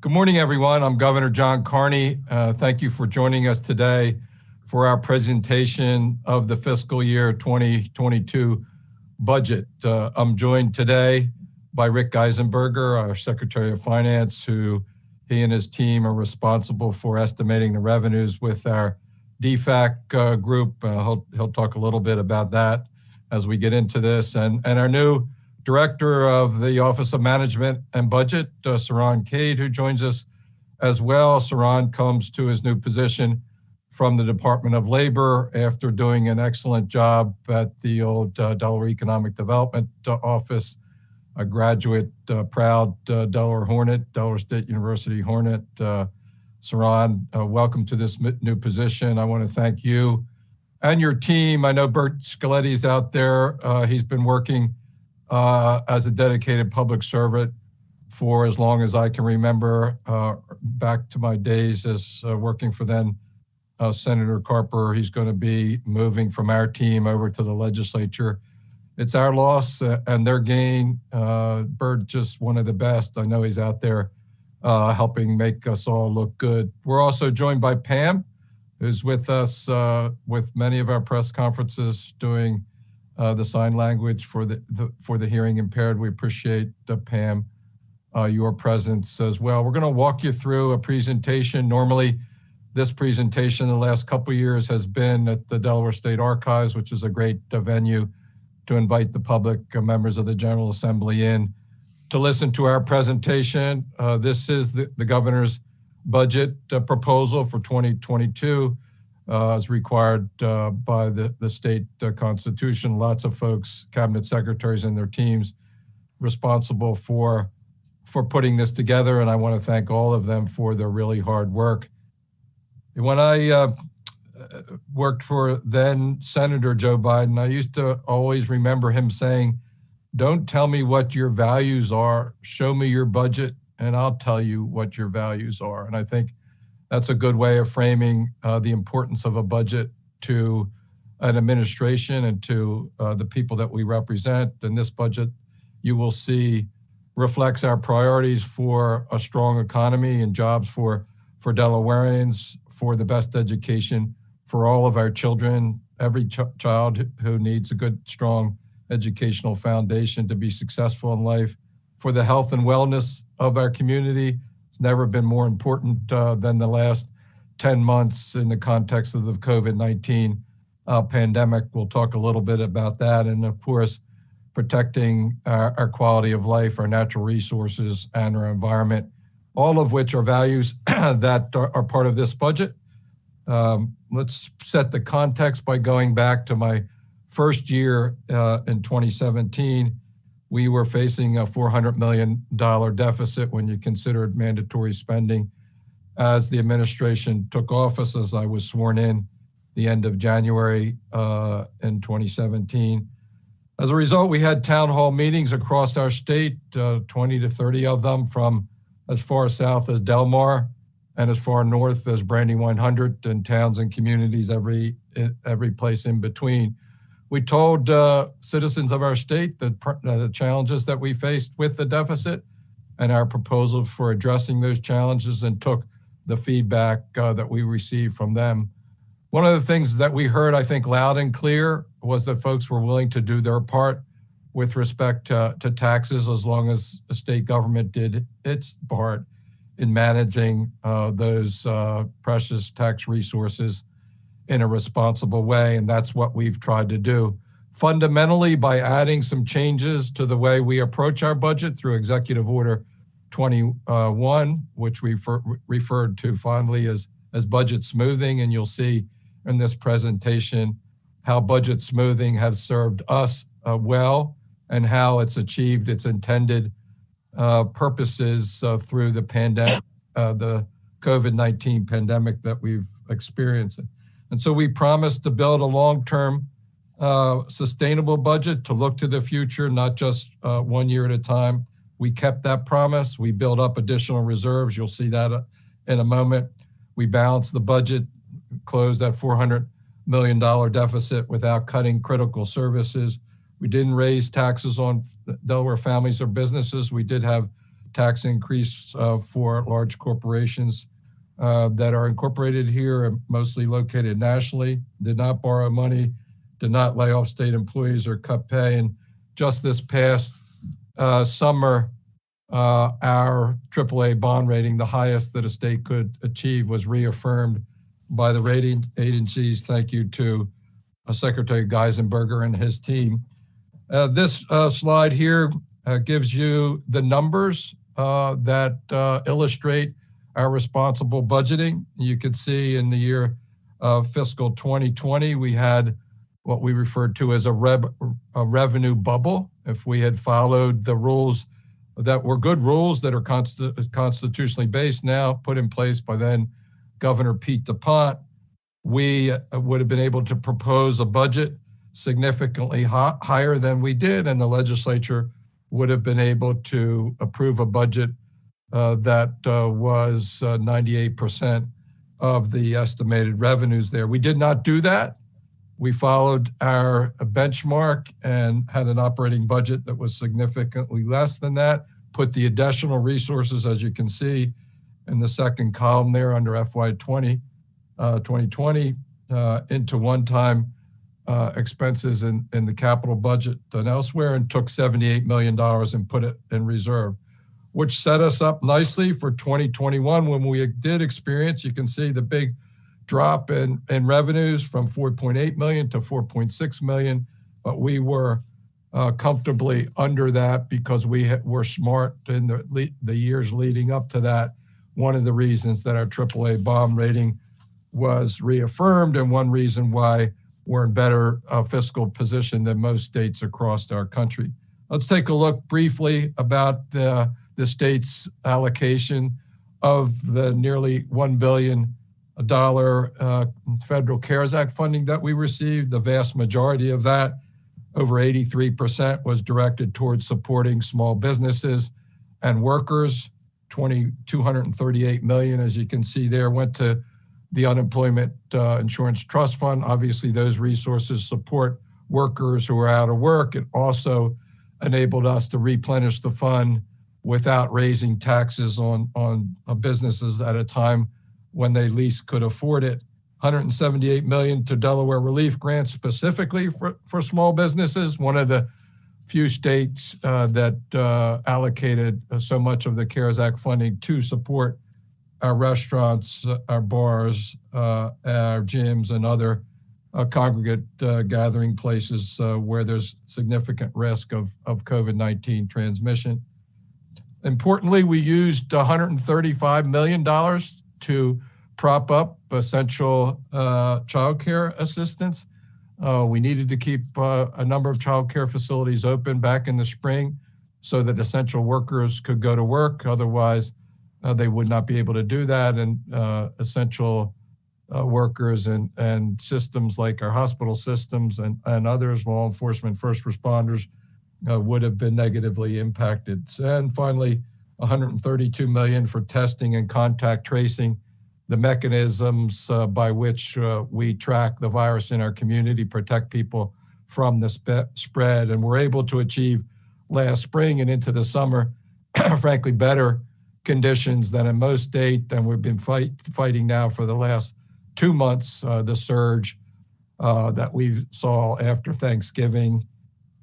Good morning, everyone. I'm Governor John Carney. Thank you for joining us today for our presentation of the fiscal year 2022 budget. I'm joined today by Rick Geisenberger, our Secretary of Finance, who he and his team are responsible for estimating the revenues with our DFAC group. He'll talk a little bit about that as we get into this. And our new Director of the Office of Management and Budget, Saran Cade, who joins us as well. Saran comes to his new position from the Department of Labor after doing an excellent job at the old Delaware Economic Development Office, a graduate, proud Delaware Hornet, Delaware State University Hornet. Saran, welcome to this new position. I want to thank you and your team. I know Bert Scaletti's out there. He's been working as a dedicated public servant for as long as I can remember, back to my days as working for then Senator Carper. He's going to be moving from our team over to the legislature. It's our loss and their gain. Bert, just one of the best. I know he's out there helping make us all look good. We're also joined by Pam, who's with us with many of our press conferences doing the sign language for the hearing impaired. We appreciate, Pam, your presence as well. We're going to walk you through a presentation. Normally, this presentation the last couple of years has been at the Delaware State Archives, which is a great venue to invite the public, members of the General Assembly in to listen to our presentation. This is the governor's budget proposal for 2022. As required by the state constitution. Lots of folks, cabinet secretaries and their teams responsible for putting this together, and I want to thank all of them for their really hard work. When I worked for then Senator Joe Biden, I used to always remember him saying, "Don't tell me what your values are, show me your budget and I'll tell you what your values are." And I think that's a good way of framing the importance of a budget to an administration and to the people that we represent. And this budget, you will see, reflects our priorities for a strong economy and jobs for Delawareans, for the best education for all of our children, every child who needs a good, strong educational foundation to be successful in life, for the health and wellness of our community. It's never been more important than the last 10 months in the context of the COVID-19 pandemic. We'll talk a little bit about that. And of course, protecting our quality of life, our natural resources, and our environment, all of which are values that are part of this budget. Let's set the context by going back to my first year in 2017. We were facing a $400 million deficit when you considered mandatory spending. As the administration took office, as I was sworn in the end of January in 2017. As a result, we had town hall meetings across our state, 20 to 30 of them, from as far south as Delmar and as far north as Brandywine 100, and towns and communities every place in between. We told citizens of our state that the challenges that we faced with the deficit and our proposal for addressing those challenges, and took the feedback that we received from them. One of the things that we heard, I think, loud and clear was that folks were willing to do their part with respect to taxes, as long as the state government did its part in managing those precious tax resources in a responsible way, and that's what we've tried to do. Fundamentally, by adding some changes to the way we approach our budget through Executive Order 21, which we referred to fondly as budget smoothing, and you'll see in this presentation how budget smoothing has served us well, and how it's achieved its intended purposes through the pandemic, the COVID-19 pandemic that we've experienced. And so we promised to build a long-term sustainable budget to look to the future, not just 1 year at a time. We kept that promise. We built up additional reserves. You'll see that in a moment. We balanced the budget, closed that $400 million deficit without cutting critical services. We didn't raise taxes on Delaware families or businesses. We did have tax increase for large corporations that are incorporated here and mostly located nationally, did not borrow money, did not lay off state employees or cut pay. And just this past summer, our AAA bond rating, the highest that a state could achieve, was reaffirmed by the rating agencies. Thank you to Secretary Geisenberger and his team. This slide here gives you the numbers that illustrate our responsible budgeting. You can see in the year of fiscal 2020, we had what we referred to as a revenue bubble. If we had followed the rules that were good rules that are constitutionally based now, put in place by then Governor Pete DuPont, we would have been able to propose a budget significantly higher than we did, and the legislature would have been able to approve a budget that was 98% of the estimated revenues there. We did not do that. We followed our benchmark and had an operating budget that was significantly less than that, put the additional resources, as you can see in the second column there under FY 2020, into one-time expenses in the capital budget and elsewhere, and took $78 million and put it in reserve, which set us up nicely for 2021 when we did experience, you can see the big drop in revenues from 4.8 million to 4.6 million, but we were comfortably under that because we were smart in the years leading up to that. One of the reasons that our AAA bond rating was reaffirmed, and one reason why we're in better fiscal position than most states across our country. Let's take a look briefly about the state's allocation of the nearly $1 billion federal CARES Act funding that we received. The vast majority of that, over 83%, was directed towards supporting small businesses and workers. $238 million, as you can see there, went to the Unemployment Insurance Trust Fund. Obviously, those resources support workers who are out of work. It also enabled us to replenish the fund without raising taxes on businesses at a time when they least could afford it. $178 million to Delaware relief grants specifically for small businesses, one of the few states that allocated so much of the CARES Act funding to support our restaurants, our bars, our gyms, and other congregate gathering places where there's significant risk of COVID-19 transmission. Importantly, we used $135 million to prop up essential child care assistance. We needed to keep a number of child care facilities open back in the spring so that essential workers could go to work. Otherwise, they would not be able to do that. And essential workers and systems like our hospital systems and others, law enforcement, first responders, would have been negatively impacted. And finally, $132 million for testing and contact tracing, the mechanisms by which we track the virus in our community, protect people from the spread. And we're able to achieve last spring and into the summer, frankly, better conditions than in most states. And we've been fighting now for the last 2 months, the surge that we saw after Thanksgiving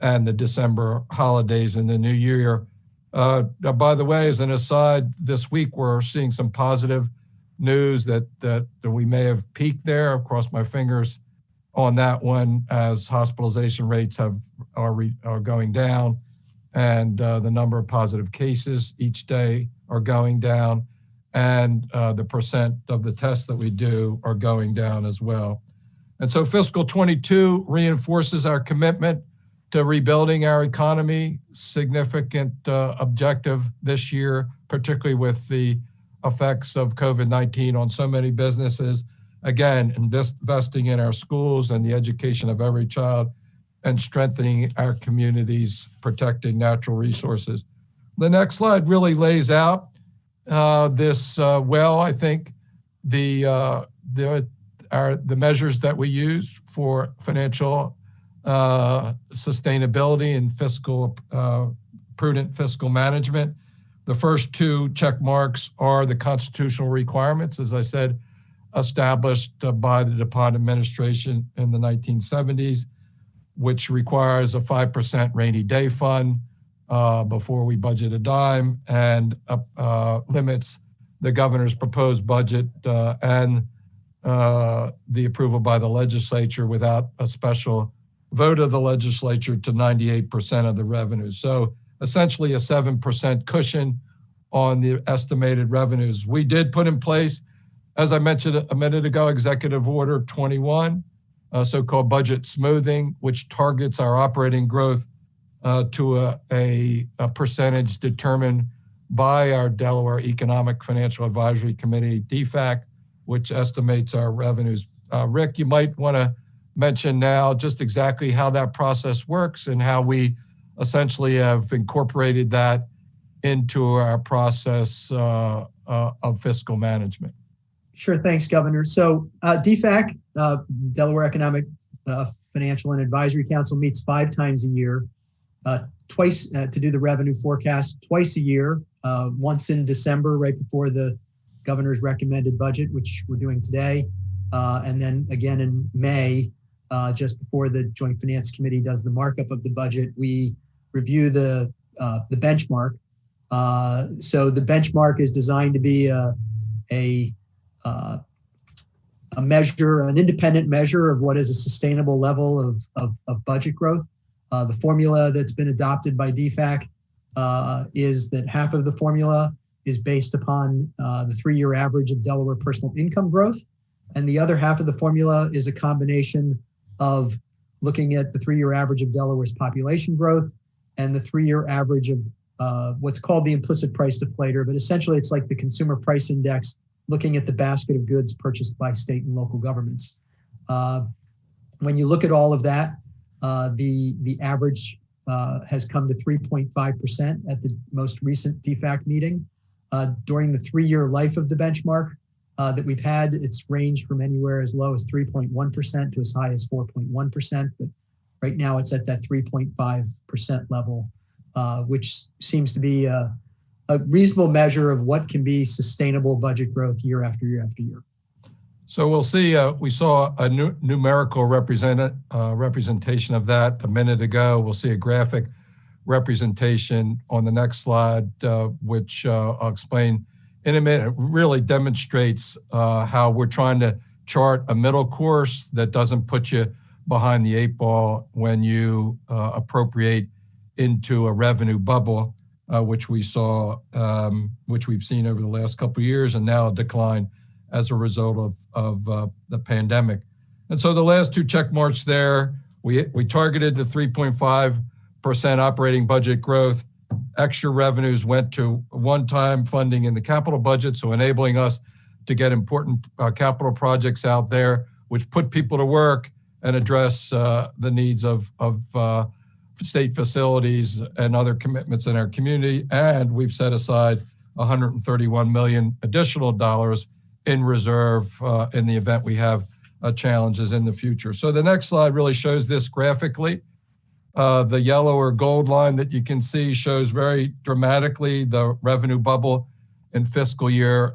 and the December holidays and the New Year. By the way, as an aside, this week we're seeing some positive news that we may have peaked there. I've crossed my fingers on that one, as hospitalization rates are going down, and the number of positive cases each day are going down, and the percent of the tests that we do are going down as well. And so fiscal 22 reinforces our commitment to rebuilding our economy, significant objective this year, particularly with the effects of COVID-19 on so many businesses. Again, investing in our schools and the education of every child, and strengthening our communities, protecting natural resources. The next slide really lays out this well. I think the measures that we use for financial sustainability and prudent fiscal management. The first two check marks are the constitutional requirements, as I said, established by the DuPont administration in the 1970s, which requires a 5% rainy day fund before we budget a dime, and limits the governor's proposed budget and the approval by the legislature without a special vote of the legislature to 98% of the revenues. So essentially a 7% cushion on the estimated revenues. We did put in place, as I mentioned a minute ago, Executive Order 21, so-called budget smoothing, which targets our operating growth to a percentage determined by our Delaware Economic Financial Advisory Committee, DFAC, which estimates our revenues. Rick, you might want to mention now just exactly how that process works and how we essentially have incorporated that into our process of fiscal management. Sure, thanks, Governor. So DFAC, Delaware Economic Financial and Advisory Council, meets 5 times a year, twice to do the revenue forecast, twice a year, once in December, right before the governor's recommended budget, which we're doing today, and then again in May, just before the Joint Finance Committee does the markup of the budget. We review the benchmark. So the benchmark is designed to be a measure, an independent measure of what is a sustainable level of budget growth. The formula that's been adopted by DFAC is that half of the formula is based upon the 3-year average of Delaware personal income growth. And the other half of the formula is a combination of looking at the 3-year average of Delaware's population growth and the 3-year average of what's called the implicit price deflator, but essentially it's like the consumer price index, looking at the basket of goods purchased by state and local governments. When you look at all of that, the average has come to 3.5% at the most recent DFAC meeting. During the 3-year life of the benchmark that we've had, it's ranged from anywhere as low as 3.1% to as high as 4.1%, but right now it's at that 3.5% level, which seems to be a reasonable measure of what can be sustainable budget growth year after year after year. So we'll see, we saw a numerical representation of that a minute ago. We'll see a graphic representation on the next slide, which I'll explain in a minute. It really demonstrates how we're trying to chart a middle course that doesn't put you behind the 8 ball when you appropriate into a revenue bubble, which we saw, which we've seen over the last couple of years, and now a decline as a result of the pandemic. And so the last 2 check marks there, we targeted the 3.5% operating budget growth. Extra revenues went to one-time funding in the capital budget, so enabling us to get important capital projects out there, which put people to work and address the needs of state facilities and other commitments in our community. And we've set aside $131 million additional dollars in reserve in the event we have challenges in the future. So the next slide really shows this graphically. The yellow or gold line that you can see shows very dramatically the revenue bubble in fiscal year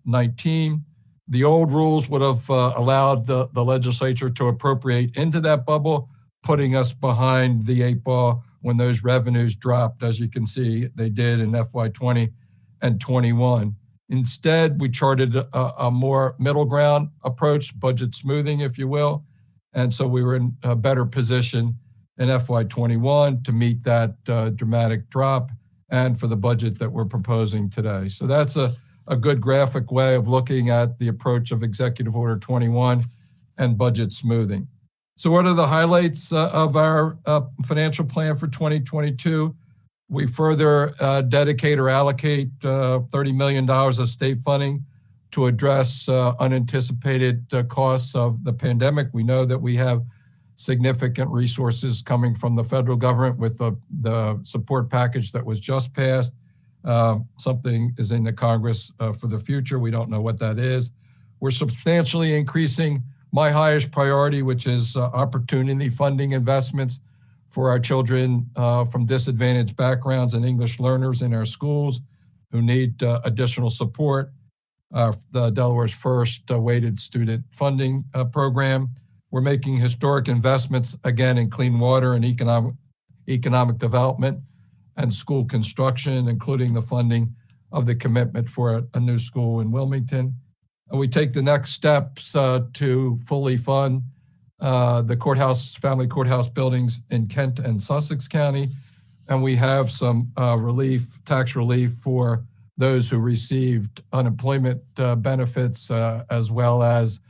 19. The old rules would have allowed the legislature to appropriate into that bubble, putting us behind the 8 ball when those revenues dropped. As you can see, they did in FY20 and 21. Instead, we charted a more middle ground approach, budget smoothing, if you will. And so we were in a better position in FY21 to meet that dramatic drop and for the budget that we're proposing today. So that's a good graphic way of looking at the approach of Executive Order 21 and budget smoothing. So what are the highlights of our financial plan for 2022? We further dedicate or allocate $30 million of state funding to address unanticipated costs of the pandemic. We know that we have significant resources coming from the federal government with the support package that was just passed. Something is in the Congress for the future. We don't know what that is. We're substantially increasing my highest priority, which is opportunity funding investments for our children from disadvantaged backgrounds and English learners in our schools who need additional support. The Delaware's first weighted student funding program. We're making historic investments again in clean water and economic development and school construction, including the funding of the commitment for a new school in Wilmington. And we take the next steps to fully fund the family courthouse buildings in Kent and Sussex County. And we have some tax relief for those who received unemployment benefits, as well as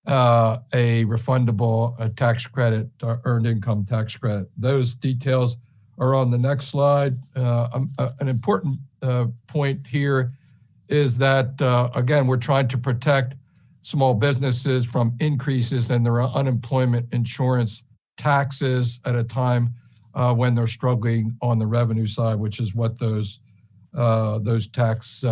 a refundable tax credit, earned income tax credit. Those details are on the next slide. An important point here is that, again, we're trying to protect small businesses from increases in their unemployment insurance taxes at a time when they're struggling on the revenue side, which is what those tax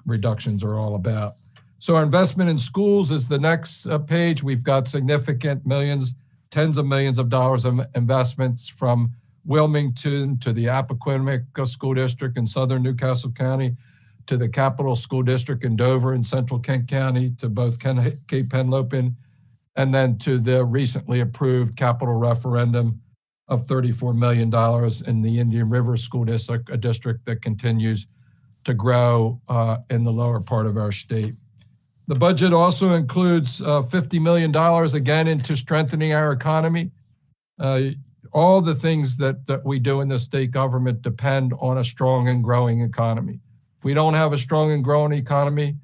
reductions are all about. So our investment in schools is the next page. We've got significant millions, tens of millions of dollars of investments from Wilmington to the Appoquinimink School District in southern Newcastle County, to the Capital School District in Dover in central Kent County, to both Cape Henlopen, and then to the recently approved capital referendum of $34 million in the Indian River School District, a district that continues to grow in the lower part of our state. The budget also includes $50 million, again, into strengthening our economy. All the things that we do in the state government depend on a strong and growing economy. If we don't have a strong and growing economy,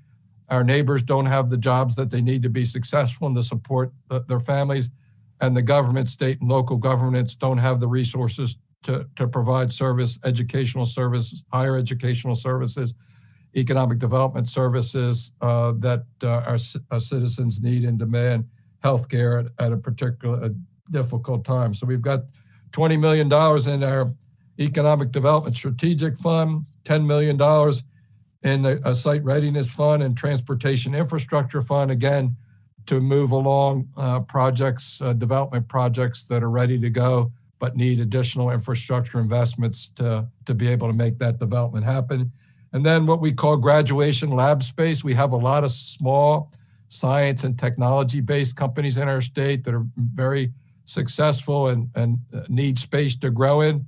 our neighbors don't have the jobs that they need to be successful and to support their families, and the government, state and local governments don't have the resources to provide educational services, higher educational services, economic development services that our citizens need and demand, healthcare at a particular difficult time. So we've got $20 million in our Economic Development Strategic Fund, $10 million in a Site Readiness Fund and Transportation Infrastructure Fund, again, to move along development projects that are ready to go, but need additional infrastructure investments to be able to make that development happen. And then what we call graduation lab space. We have a lot of small science and technology-based companies in our state that are very successful and need space to grow in.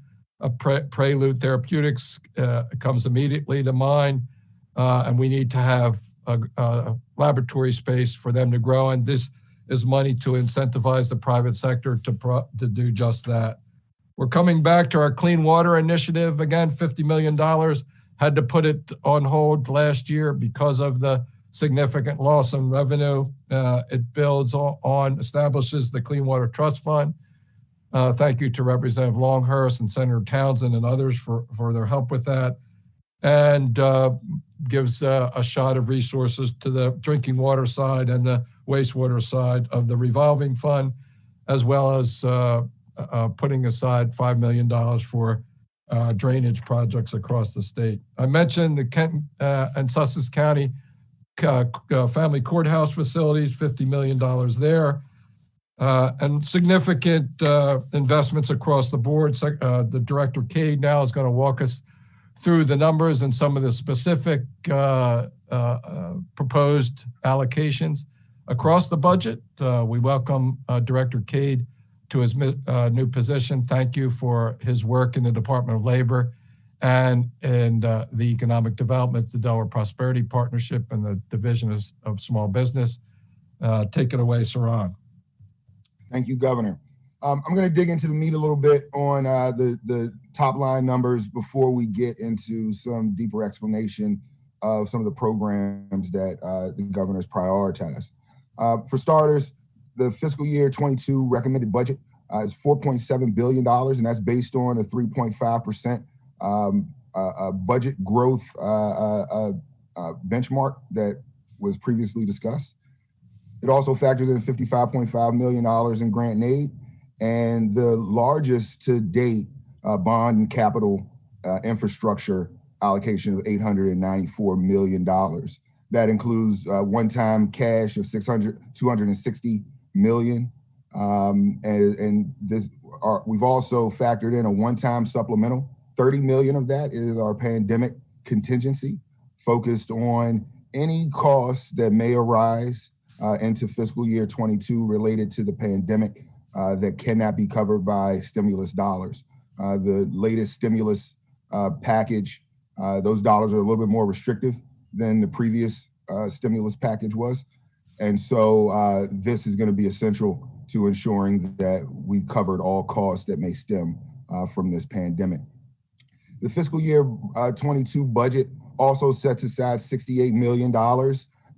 Prelude Therapeutics comes immediately to mind, and we need to have a laboratory space for them to grow. And this is money to incentivize the private sector to do just that. We're coming back to our Clean Water Initiative. Again, $50 million. Had to put it on hold last year because of the significant loss in revenue. It establishes the Clean Water Trust Fund. Thank you to Representative Longhurst and Senator Townsend and others for their help with that. And gives a shot of resources to the drinking water side and the wastewater side of the revolving fund, as well as putting aside $5 million for drainage projects across the state. I mentioned the Kent and Sussex County family courthouse facilities, $50 million there, and significant investments across the board. The Director Cade now is going to walk us through the numbers and some of the specific proposed allocations across the budget. We welcome Director Cade to his new position. Thank you for his work in the Department of Labor and the Economic Development, the Delaware Prosperity Partnership, and the Division of Small Business. Take it away, Saran. Thank you, Governor. I'm going to dig into the meat a little bit on the top line numbers before we get into some deeper explanation of some of the programs that the governor's prioritized. For starters, the fiscal year 22 recommended budget is $4.7 billion, and that's based on a 3.5% budget growth benchmark that was previously discussed. It also factors in $55.5 million in grant and aid, and the largest to date bond and capital infrastructure allocation of $894 million. That includes one-time cash of $260 million, We've also factored in a one-time supplemental. 30 million of that is our pandemic contingency, focused on any costs that may arise into fiscal year 22 related to the pandemic that cannot be covered by stimulus dollars. The latest stimulus package, those dollars are a little bit more restrictive than the previous stimulus package was. And so this is going to be essential to ensuring that we covered all costs that may stem from this pandemic. The fiscal year 22 budget also sets aside $68 million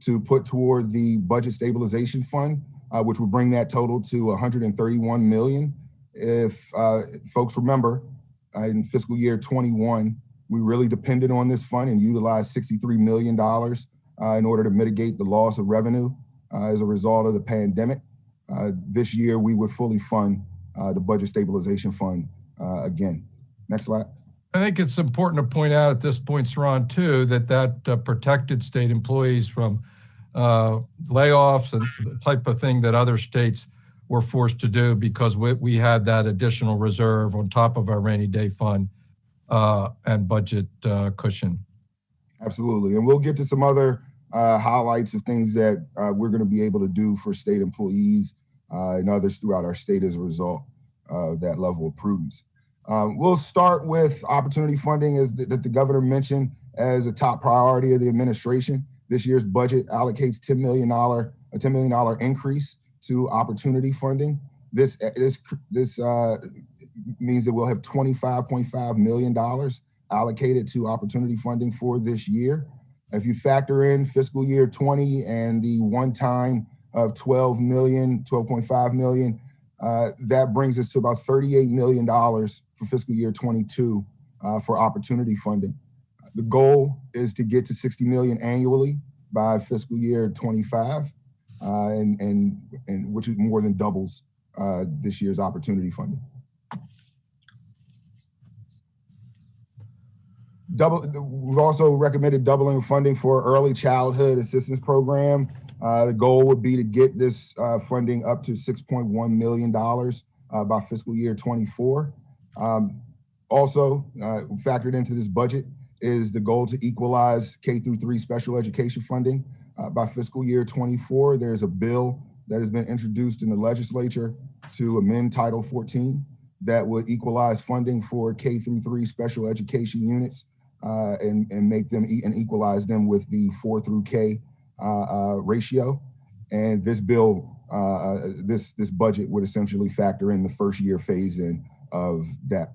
to put toward the budget stabilization fund, which would bring that total to $131 million. If folks remember, in fiscal year 21, we really depended on this fund and utilized $63 million in order to mitigate the loss of revenue as a result of the pandemic. This year, we would fully fund the budget stabilization fund again. Next slide. I think it's important to point out at this point, Saran, too, that protected state employees from layoffs and the type of thing that other states were forced to do because we had that additional reserve on top of our rainy day fund and budget cushion. Absolutely. And we'll get to some other highlights of things that we're going to be able to do for state employees and others throughout our state as a result of that level of prudence. We'll start with opportunity funding that the governor mentioned as a top priority of the administration. This year's budget allocates a $10 million increase to opportunity funding. This means that we'll have $25.5 million allocated to opportunity funding for this year. If you factor in fiscal year 20 and the one time of $12.5 million, that brings us to about $38 million for fiscal year 22 for opportunity funding. The goal is to get to 60 million annually by fiscal year 25, and which is more than doubles this year's opportunity funding. We've also recommended doubling funding for early childhood assistance program. The goal would be to get this funding up to $6.1 million by fiscal year 24. Also factored into this budget is the goal to equalize K-3 special education funding by fiscal year 24. There's a bill that has been introduced in the legislature to amend Title 14 that would equalize funding for K-3 special education units and make them and equalize them with the 4 through K ratio. And this bill, this budget would essentially factor in the first year phase in of that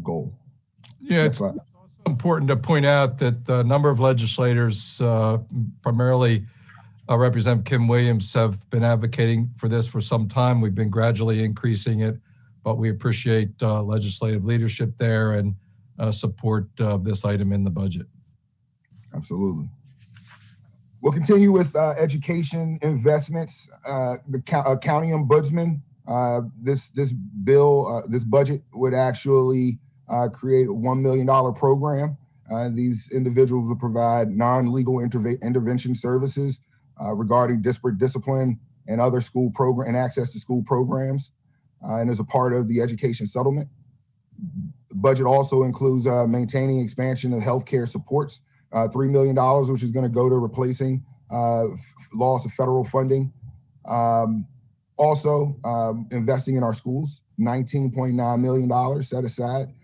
goal. Yeah, it's also important to point out that a number of legislators, primarily Representative Kim Williams, have been advocating for this for some time. We've been gradually increasing it, but we appreciate legislative leadership there and support this item in the budget. Absolutely. We'll continue with education investments. The county ombudsman, this bill, this budget would actually create a $1 million program. These individuals will provide non-legal intervention services regarding disparate discipline and other school program and access to school programs, and as a part of the education settlement. The budget also includes maintaining expansion of healthcare supports, $3 million, which is going to go to replacing loss of federal funding. Also, investing in our schools, $19.9 million set aside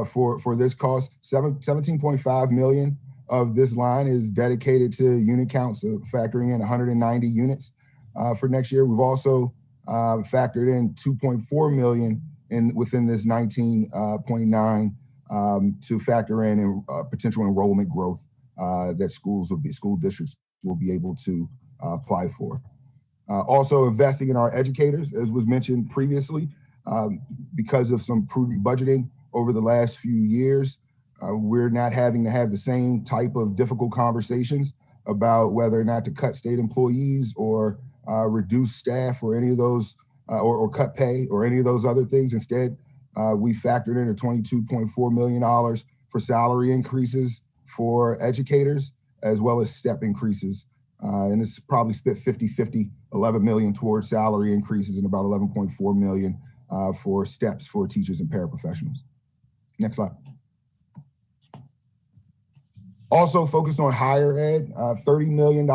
for this cost. 17.5 million of this line is dedicated to unit counts, so factoring in 190 units for next year. We've also factored in 2.4 million within this 19.9 to factor in potential enrollment growth that school districts will be able to apply for. Also investing in our educators, as was mentioned previously, because of some prudent budgeting over the last few years, we're not having to have the same type of difficult conversations about whether or not to cut state employees or reduce staff or any of those, or cut pay or any of those other things. Instead, we factored in a $22.4 million for salary increases for educators, as well as step increases and it's probably split 50-50, 11 million towards salary increases and about 11.4 million for steps for teachers and paraprofessionals. Next slide. Also focused on higher ed, $30 million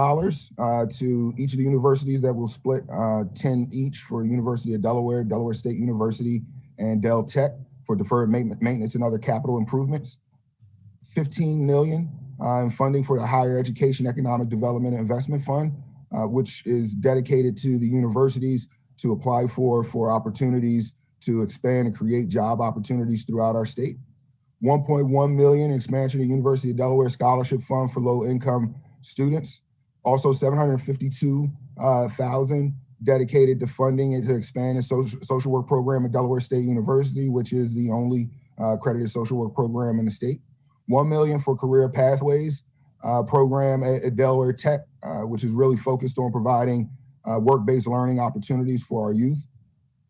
to each of the universities that will split 10 each for University of Delaware, Delaware State University, and Del Tech for deferred maintenance and other capital improvements. 15 million in funding for the Higher Education Economic Development and Investment Fund, which is dedicated to the universities to apply for opportunities to expand and create job opportunities throughout our state. 1.1 million expansion of University of Delaware Scholarship Fund for low-income students. Also 752,000 dedicated to funding and to expand the social work program at Delaware State University, which is the only accredited social work program in the state. 1 million for career pathways program at Delaware Tech, which is really focused on providing work-based learning opportunities for our youth.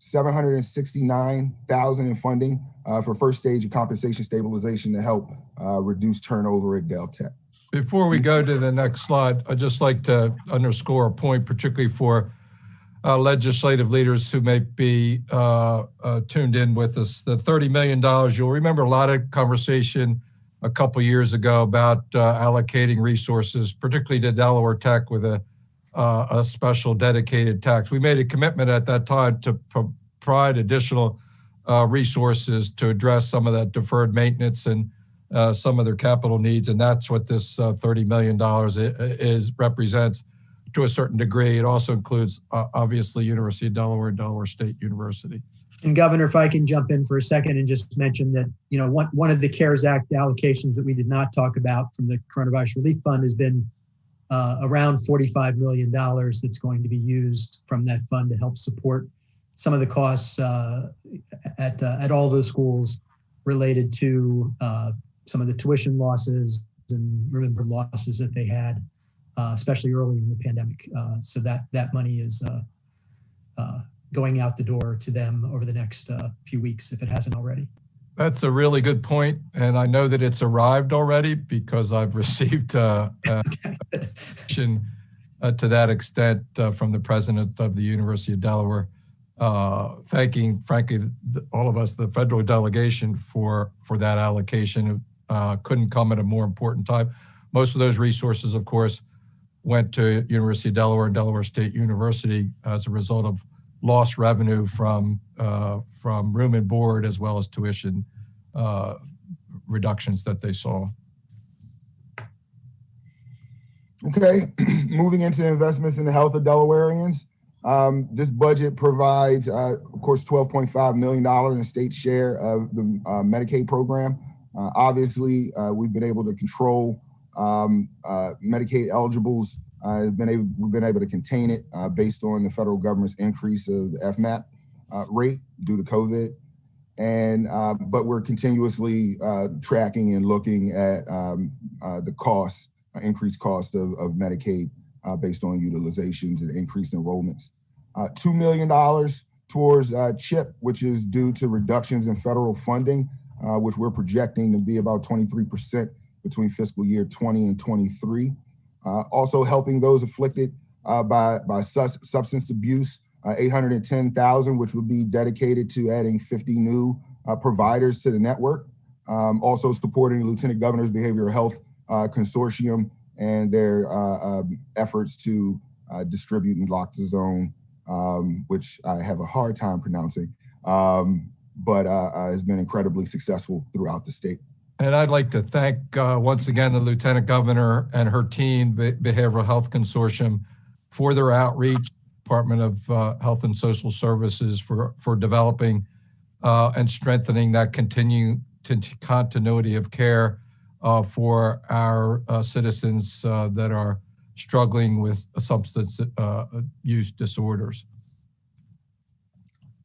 769,000 in funding for first stage of compensation stabilization to help reduce turnover at Del Tech. Before we go to the next slide, I'd just like to underscore a point, particularly for legislative leaders who may be tuned in with us. The $30 million, you'll remember a lot of conversation a couple years ago about allocating resources, particularly to Delaware Tech with a special dedicated tax. We made a commitment at that time to provide additional resources to address some of that deferred maintenance and some of their capital needs, and that's what this $30 million represents to a certain degree. It also includes, obviously, University of Delaware and Delaware State University. And Governor, if I can jump in for a second and just mention that, you know, one of the CARES Act allocations that we did not talk about from the Coronavirus Relief Fund has been around $45 million that's going to be used from that fund to help support some of the costs at all those schools related to some of the tuition losses and remembered losses that they had, especially early in the pandemic. So that money is going out the door to them over the next few weeks, if it hasn't already. That's a really good point, and I know that it's arrived already because I've received to that extent from the president of the University of Delaware, thanking, frankly, all of us, the federal delegation, for that allocation. Couldn't come at a more important time. Most of those resources, of course, went to University of Delaware and Delaware State University as a result of lost revenue from room and board, as well as tuition reductions that they saw. Okay, moving into investments in the health of Delawareans. This budget provides, of course, $12.5 million in state share of the Medicaid program. Obviously, we've been able to control Medicaid eligibles. We've been able to contain it based on the federal government's increase of the FMAP rate due to COVID. And but we're continuously tracking and looking at the costs, increased cost of Medicaid based on utilizations and increased enrollments. $2 million towards CHIP, which is due to reductions in federal funding, which we're projecting to be about 23% between fiscal year 20 and 23. Also helping those afflicted by substance abuse, 810,000, which would be dedicated to adding 50 new providers to the network. Also supporting the Lieutenant Governor's Behavioral Health Consortium and their efforts to distribute naloxone, which I have a hard time pronouncing, but has been incredibly successful throughout the state. And I'd like to thank once again the Lieutenant Governor and her team, Behavioral Health Consortium, for their outreach, Department of Health and Social Services for developing and strengthening that continuity of care for our citizens that are struggling with substance use disorders.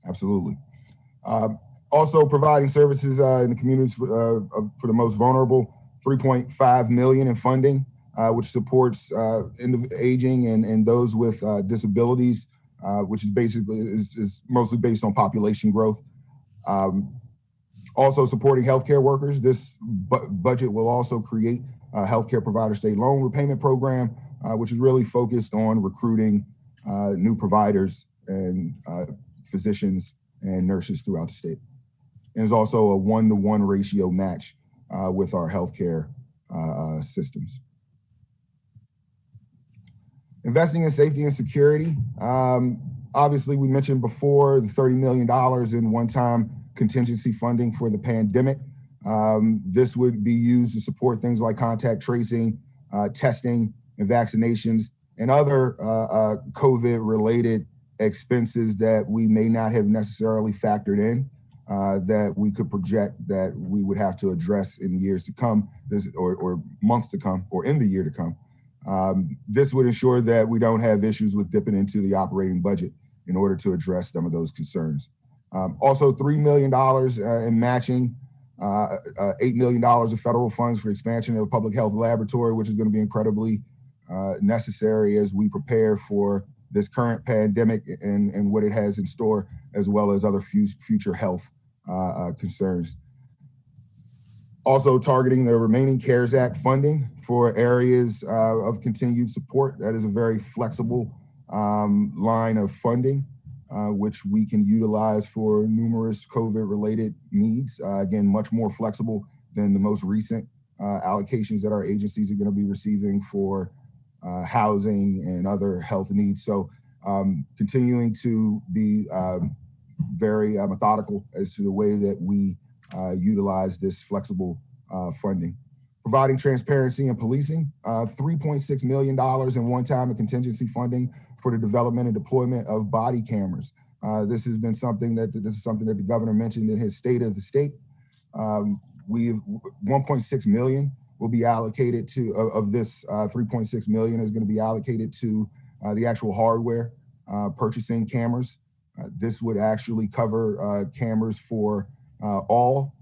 Absolutely. Also providing services in the communities for the most vulnerable, $3.5 million in funding, which supports aging and those with disabilities, which is basically is mostly based on population growth. Also supporting healthcare workers. This budget will also create a healthcare provider state loan repayment program, which is really focused on recruiting new providers and physicians and nurses throughout the state. And there's also a 1-to-1 ratio match with our healthcare systems. Investing in safety and security. Obviously, we mentioned before the $30 million in one-time contingency funding for the pandemic. This would be used to support things like contact tracing, testing, and vaccinations, and other COVID-related expenses that we may not have necessarily factored in, that we could project that we would have to address in years to come, or months to come, or in the year to come. This would ensure that we don't have issues with dipping into the operating budget in order to address some of those concerns. Also, $3 million in matching, $8 million of federal funds for expansion of a public health laboratory, which is going to be incredibly necessary as we prepare for this current pandemic and what it has in store, as well as other future health concerns. Also targeting the remaining CARES Act funding for areas of continued support. That is a very flexible line of funding, which we can utilize for numerous COVID-related needs. Again, much more flexible than the most recent allocations that our agencies are going to be receiving for housing and other health needs. So continuing to be very methodical as to the way that we utilize this flexible funding. Providing transparency and policing, $3.6 million in one-time and contingency funding for the development and deployment of body cameras. This has been something that the governor mentioned in his State of the State. We've 1.6 million will be allocated to, of this 3.6 million is going to be allocated to the actual hardware, purchasing cameras. This would actually cover cameras for all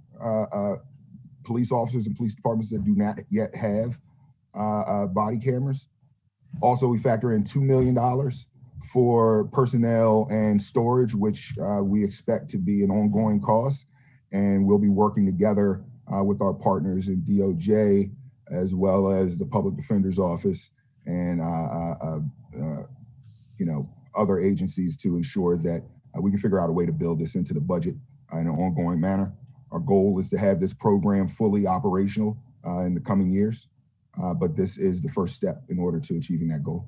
police officers and police departments that do not yet have body cameras. Also, we factor in $2 million for personnel and storage, which we expect to be an ongoing cost. And we'll be working together with our partners in DOJ, as well as the Public Defender's Office and other agencies to ensure that we can figure out a way to build this into the budget in an ongoing manner. Our goal is to have this program fully operational in the coming years, but this is the first step in order to achieving that goal.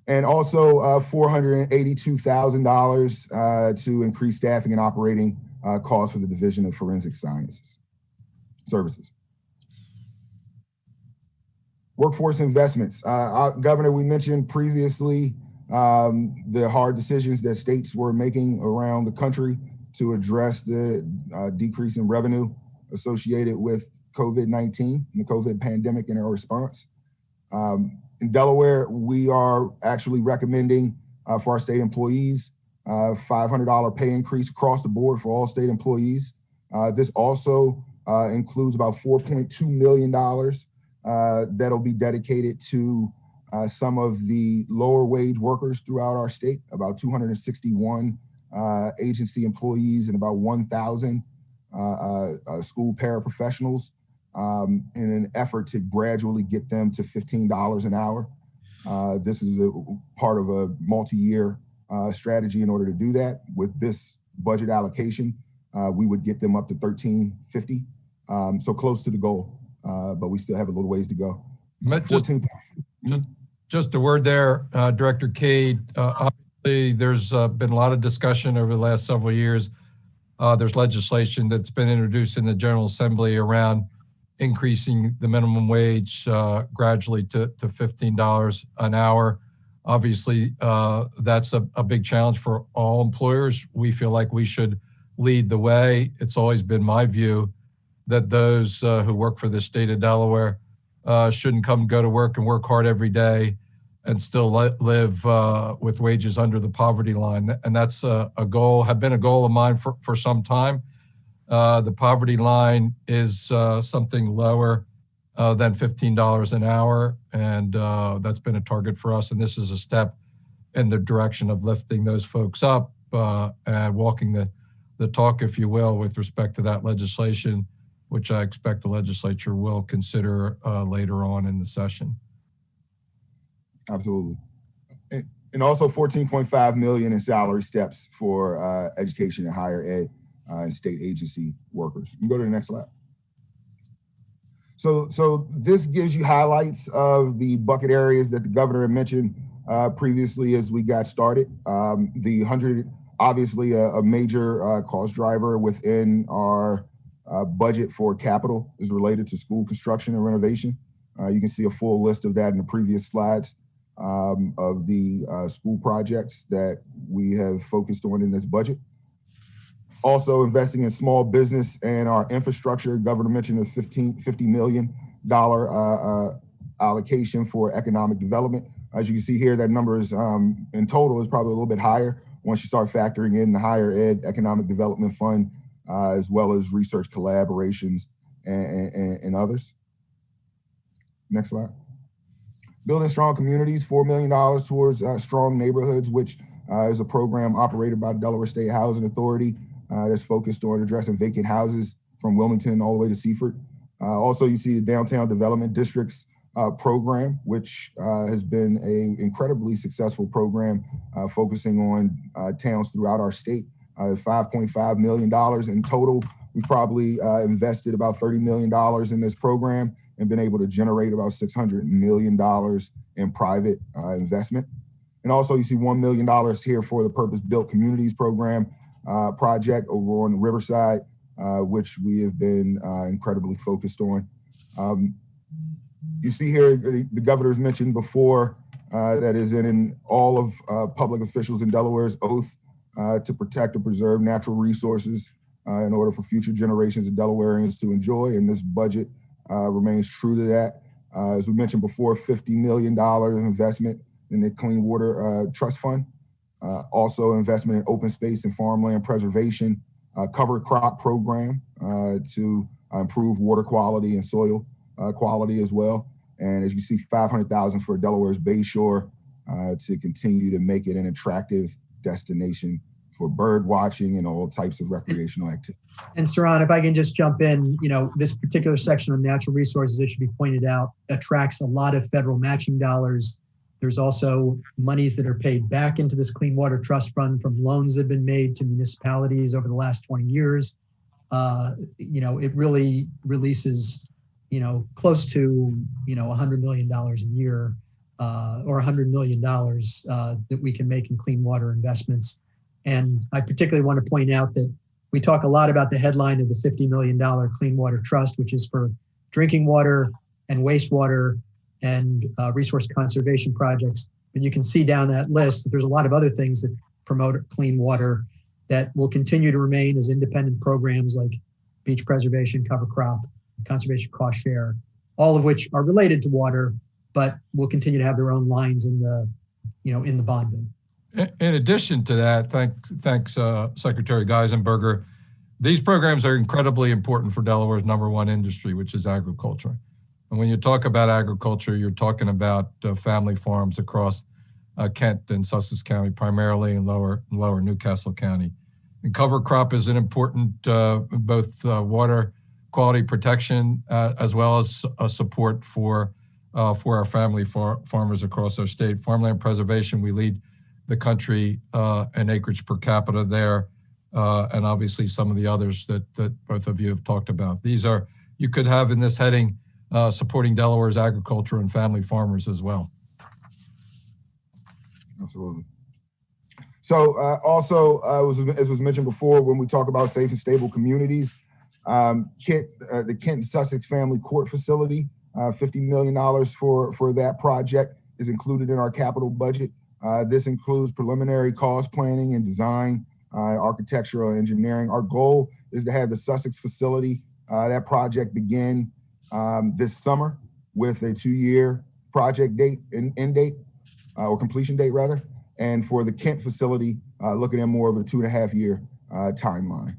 And also $482,000 to increase staffing and operating costs for the Division of Forensic Sciences Services. Workforce investments. Governor, we mentioned previously the hard decisions that states were making around the country to address the decrease in revenue associated with COVID-19 and the COVID pandemic and our response. In Delaware, we are actually recommending for our state employees $500 pay increase across the board for all state employees. This also includes about $4.2 million that'll be dedicated to some of the lower wage workers throughout our state, about 261 agency employees and about 1,000 school paraprofessionals in an effort to gradually get them to $15 an hour. This is a part of a multi-year strategy in order to do that. With this budget allocation, we would get them up to $13.50, so close to the goal, but we still have a little ways to go. Just a word there, Director Cade. Obviously, there's been a lot of discussion over the last several years. There's legislation that's been introduced in the General Assembly around increasing the minimum wage gradually to $15 an hour. Obviously, that's a big challenge for all employers. We feel like we should lead the way. It's always been my view that those who work for the state of Delaware shouldn't go to work and work hard every day and still live with wages under the poverty line. And that's a goal, have been a goal of mine for some time. The poverty line is something lower than $15 an hour. And that's been a target for us. And this is a step in the direction of lifting those folks up and walking the talk, if you will, with respect to that legislation, which I expect the legislature will consider later on in the session. Absolutely. And also 14.5 million in salary steps for education and higher ed and state agency workers. You can go to the next slide. So this gives you highlights of the bucket areas that the governor had mentioned previously as we got started. The 100, obviously a major cost driver within our budget for capital is related to school construction and renovation. You can see a full list of that in the previous slides of the school projects that we have focused on in this budget. Also investing in small business and our infrastructure. Governor mentioned a $50 million allocation for economic development. As you can see here, that number is in total is probably a little bit higher once you start factoring in the higher ed economic development fund, as well as research collaborations and others. Next slide. Building strong communities, $4 million towards strong neighborhoods, which is a program operated by the Delaware State Housing Authority that's focused on addressing vacant houses from Wilmington all the way to Seaford. Also, you see the Downtown Development Districts program, which has been an incredibly successful program focusing on towns throughout our state. $5.5 million in total. We've probably invested about $30 million in this program and been able to generate about $600 million in private investment. And also you see $1 million here for the Purpose-Built Communities Program project over on Riverside, which we have been incredibly focused on. You see here, the governor's mentioned before, that is in all of public officials in Delaware's oath to protect and preserve natural resources in order for future generations of Delawareans to enjoy, and this budget remains true to that. As we mentioned before, $50 million investment in the Clean Water Trust Fund. Also investment in open space and farmland preservation, cover crop program to improve water quality and soil quality as well. And as you see, $500,000 for Delaware's Bayshore to continue to make it an attractive destination for bird watching and all types of recreational activity. And Saran, if I can just jump in, this particular section on natural resources, it should be pointed out, attracts a lot of federal matching dollars. There's also monies that are paid back into this Clean Water Trust Fund from loans that have been made to municipalities over the last 20 years. It really releases, close to, $100 million a year or $100 million that we can make in clean water investments. And I particularly want to point out that we talk a lot about the headline of the $50 million Clean Water Trust, which is for drinking water and wastewater and resource conservation projects. And you can see down that list that there's a lot of other things that promote clean water that will continue to remain as independent programs like beach preservation, cover crop, conservation cost share, all of which are related to water, but will continue to have their own lines in the bond bill. In addition to that, thanks Secretary Geisenberger. These programs are incredibly important for Delaware's #1 industry, which is agriculture. And when you talk about agriculture, you're talking about family farms across Kent and Sussex County, primarily in lower Newcastle County. And cover crop is an important both water quality protection as well as a support for our family farmers across our state. Farmland preservation, we lead the country in acreage per capita there, and obviously some of the others that both of you have talked about. These are, you could have in this heading, supporting Delaware's agriculture and family farmers as well. Absolutely. So also, as was mentioned before, when we talk about safe and stable communities, the Kent Sussex Family Court Facility, $50 million for that project is included in our capital budget. This includes preliminary cost planning and design, architectural engineering. Our goal is to have the Sussex facility, that project begin this summer with a 2-year project date, end date, or completion date rather. And for the Kent facility, looking at more of a 2.5-year timeline.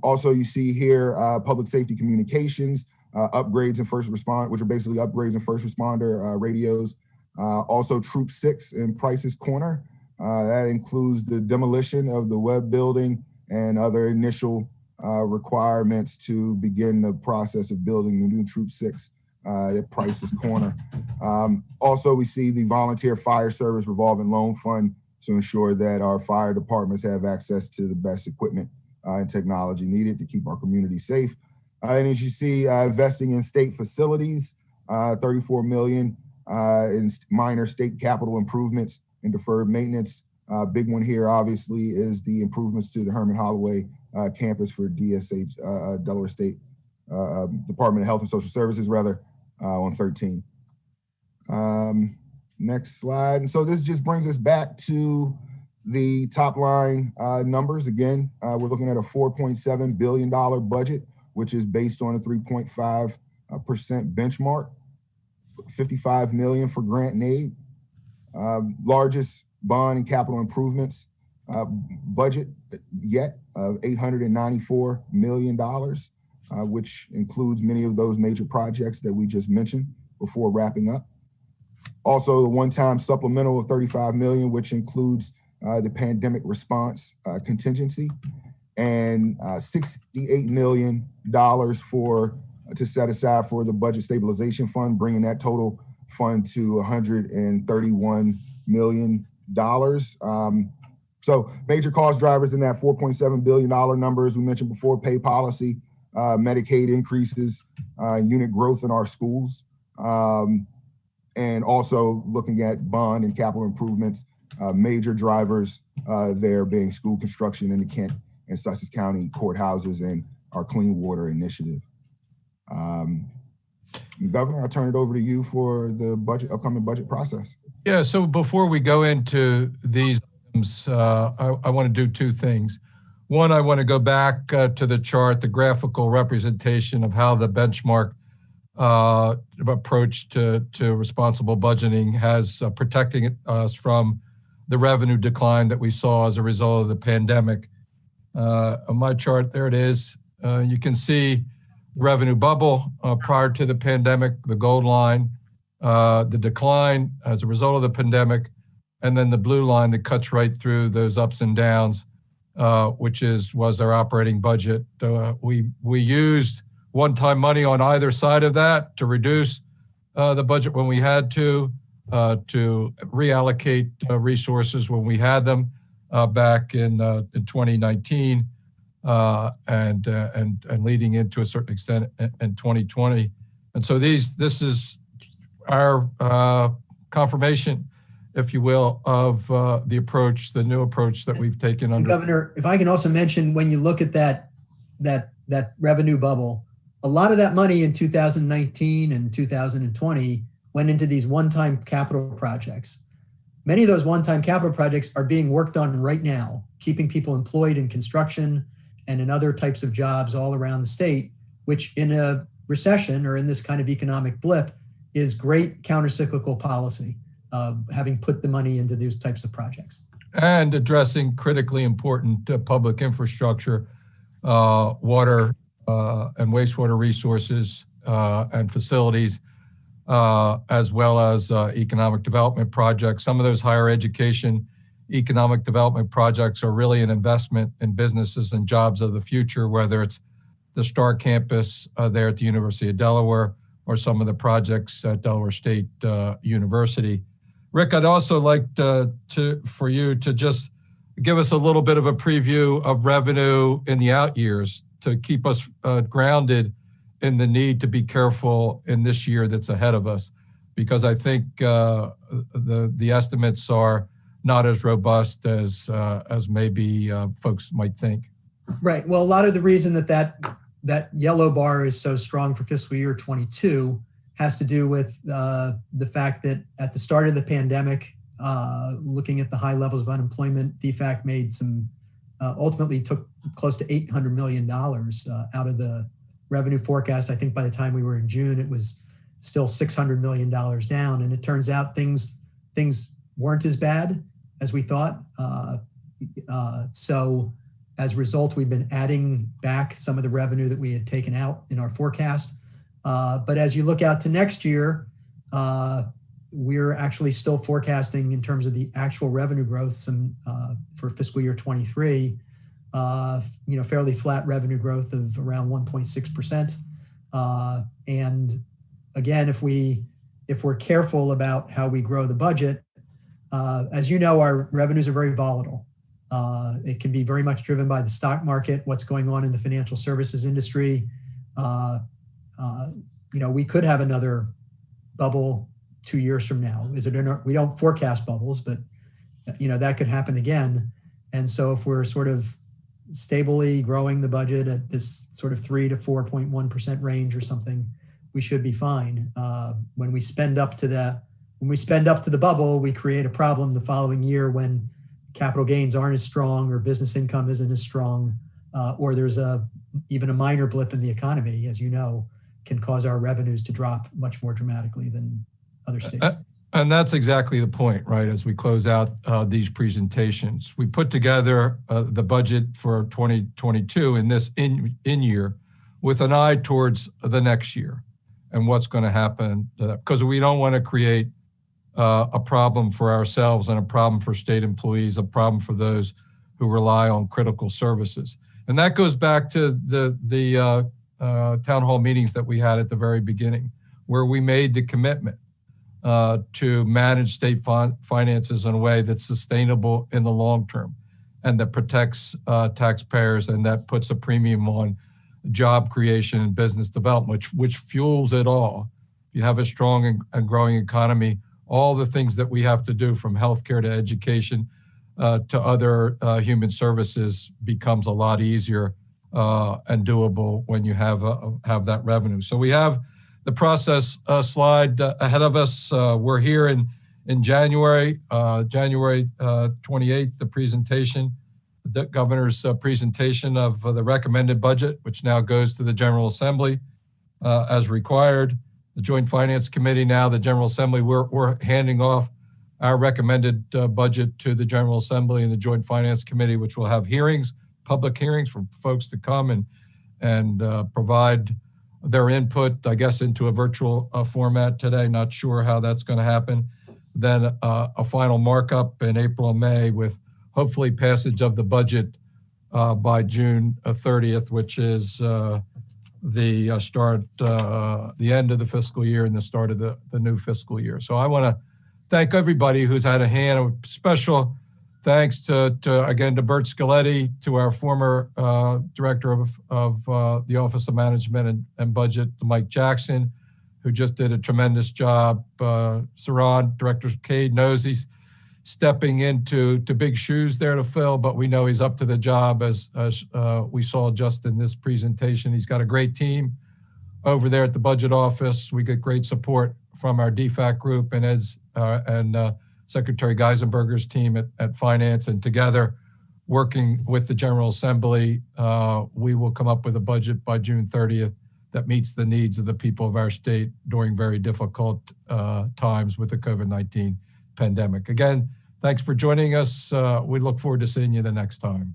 Also, you see here public safety communications, upgrades in first responder, which are basically upgrades in first responder radios. Also Troop 6 in Price's Corner. That includes the demolition of the web building and other initial requirements to begin the process of building the new Troop 6 at Price's Corner. Also, we see the Volunteer Fire Service Revolving Loan Fund to ensure that our fire departments have access to the best equipment and technology needed to keep our community safe. And as you see, investing in state facilities, $34 million in minor state capital improvements and deferred maintenance. Big one here, obviously, is the improvements to the Herman Holloway campus for DSH, Delaware State Department of Health and Social Services, rather, on 13. Next slide. And so this just brings us back to the top line numbers. Again, we're looking at a $4.7 billion budget, which is based on a 3.5% benchmark, $55 million for grant and aid, largest bond and capital improvements budget yet of $894 million, which includes many of those major projects that we just mentioned before wrapping up. Also, the one-time supplemental of $35 million, which includes the pandemic response contingency, and $68 million to set aside for the budget stabilization fund, bringing that total fund to $131 million. So major cost drivers in that $4.7 billion number, as we mentioned before: pay policy, Medicaid increases, unit growth in our schools, and also looking at bond and capital improvements, major drivers there being school construction in the Kent and Sussex County courthouses and our clean water initiative. Governor, I'll turn it over to you for the upcoming budget process. Yeah, so before we go into these items, I want to do two things. One, I want to go back to the chart, the graphical representation of how the benchmark approach to responsible budgeting has protecting us from the revenue decline that we saw as a result of the pandemic. On my chart, there it is. You can see revenue bubble prior to the pandemic, the gold line, the decline as a result of the pandemic, and then the blue line that cuts right through those ups and downs, which was our operating budget. We used one-time money on either side of that to reduce the budget when we had to reallocate resources when we had them back in 2019 and leading into a certain extent in 2020. And so this is our confirmation, if you will, of the approach, the new approach that we've taken under. Governor, if I can also mention, when you look at that revenue bubble, a lot of that money in 2019 and 2020 went into these one-time capital projects. Many of those one-time capital projects are being worked on right now, keeping people employed in construction and in other types of jobs all around the state, which in a recession or in this kind of economic blip is great countercyclical policy, having put the money into these types of projects. And addressing critically important public infrastructure, water and wastewater resources and facilities, as well as economic development projects. Some of those higher education economic development projects are really an investment in businesses and jobs of the future, whether it's the STAR campus there at the University of Delaware or some of the projects at Delaware State University. Rick, I'd also like for you to just give us a little bit of a preview of revenue in the out years to keep us grounded in the need to be careful in this year that's ahead of us, because I think the estimates are not as robust as maybe folks might think. Right. Well, a lot of the reason that yellow bar is so strong for fiscal year 22 has to do with the fact that at the start of the pandemic, looking at the high levels of unemployment, DFAC made ultimately took close to $800 million out of the revenue forecast. I think by the time we were in June, it was still $600 million down. And it turns out things weren't as bad as we thought. So as a result, we've been adding back some of the revenue that we had taken out in our forecast. But as you look out to next year, we're actually still forecasting in terms of the actual revenue growth for fiscal year 23, fairly flat revenue growth of around 1.6%. And again, if we're careful about how we grow the budget, as you know, our revenues are very volatile. It can be very much driven by the stock market, what's going on in the financial services industry. We could have another bubble 2 years from now. We don't forecast bubbles, but that could happen again. And so if we're sort of stably growing the budget at this sort of 3 to 4.1% range or something, we should be fine. When we spend up to the bubble, we create a problem the following year when capital gains aren't as strong or business income isn't as strong, or there's even a minor blip in the economy, as you know, can cause our revenues to drop much more dramatically than other states. And that's exactly the point, right? As we close out these presentations, we put together the budget for 2022 in this in year with an eye towards the next year and what's going to happen, because we don't want to create a problem for ourselves and a problem for state employees, a problem for those who rely on critical services. And that goes back to the town hall meetings that we had at the very beginning, where we made the commitment to manage state finances in a way that's sustainable in the long term and that protects taxpayers and that puts a premium on job creation and business development, which fuels it all. If you have a strong and growing economy, all the things that we have to do from healthcare to education to other human services becomes a lot easier and doable when you have that revenue. So we have the process slide ahead of us. We're here in January 28th, the presentation, the governor's presentation of the recommended budget, which now goes to the General Assembly as required. The Joint Finance Committee, now the General Assembly, we're handing off our recommended budget to the General Assembly and the Joint Finance Committee, which will have hearings, public hearings for folks to come and provide their input, I guess, into a virtual format today. Not sure how that's going to happen. Then a final markup in April and May with hopefully passage of the budget by June 30th, which is the end of the fiscal year and the start of the new fiscal year. So I want to thank everybody who's had a hand. A special thanks to Bert Scaletti, to our former director of the Office of Management and Budget, Mike Jackson, who just did a tremendous job. Saran, Director Cade, knows he's stepping into big shoes there to fill, but we know he's up to the job, as we saw just in this presentation. He's got a great team over there at the budget office. We get great support from our DFAC group and Secretary Geisenberger's team at Finance, and together, working with the General Assembly, we will come up with a budget by June 30th that meets the needs of the people of our state during very difficult times with the COVID-19 pandemic. Again, thanks for joining us. We look forward to seeing you the next time.